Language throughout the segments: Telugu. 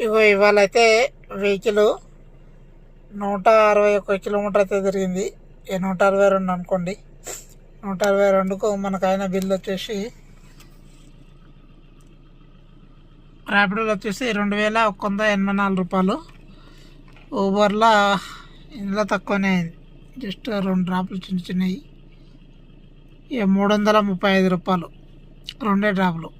ఇగో ఇవాళ అయితే వెహికల్ 161 కిలోమీటర్ అయితే తిరిగింది. 162 అనుకోండి. 162కు మనకైన బిల్లు వచ్చేసి ర్యాపిడోలో వచ్చేసి 2184 రూపాయలు. ఊబర్లో ఇందులో తక్కువనే అయింది, జస్ట్ 2 డ్రాపులు చిన్న చిన్నవి. ఇక 335 రూపాయలు 2 డ్రాపులు.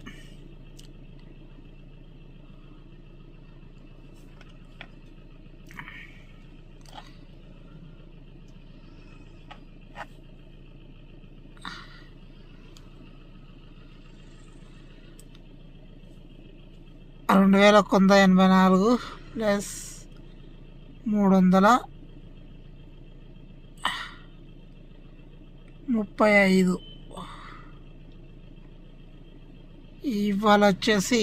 రెండు వేల 184 ప్లస్ 335. ఇవాళ వచ్చేసి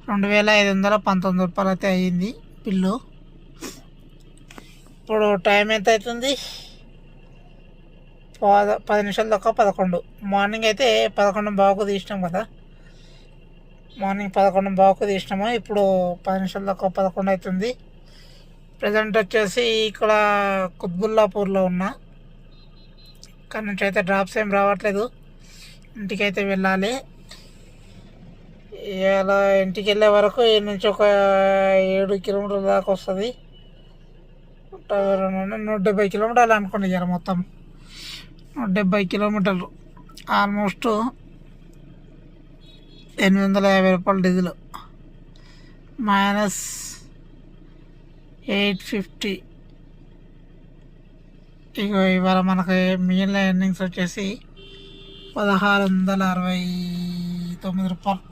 2519 రూపాయలు అయితే అయ్యింది బిల్లు. ఇప్పుడు టైం ఎంత అవుతుంది? 10 నిమిషాల దాకా 11. మార్నింగ్ అయితే 11:15కు తీసినాం కదా. మార్నింగ్ 11:15కు తీసినాము. ఇప్పుడు 10 నిమిషాల దాకా 11 అవుతుంది. ప్రజెంట్ వచ్చేసి ఇక్కడ కుత్బుల్లాపూర్లో ఉన్నా. ఇక్కడ నుంచి అయితే డ్రాప్స్ ఏం రావట్లేదు, ఇంటికైతే వెళ్ళాలి. ఇలా ఇంటికి వెళ్ళే వరకు ఈ నుంచి ఒక 7 కిలోమీటర్ల దాకా వస్తుంది. 170 కిలోమీటర్లు అనుకోండి. ఇక మొత్తం 170 కిలోమీటర్లు, ఆల్మోస్ట్ 850 రూపాయలు డీజిల్, -850. ఇక ఇవాళ మనకి మిగిలిన ఎర్నింగ్స్ వచ్చేసి 1669 రూపాయలు.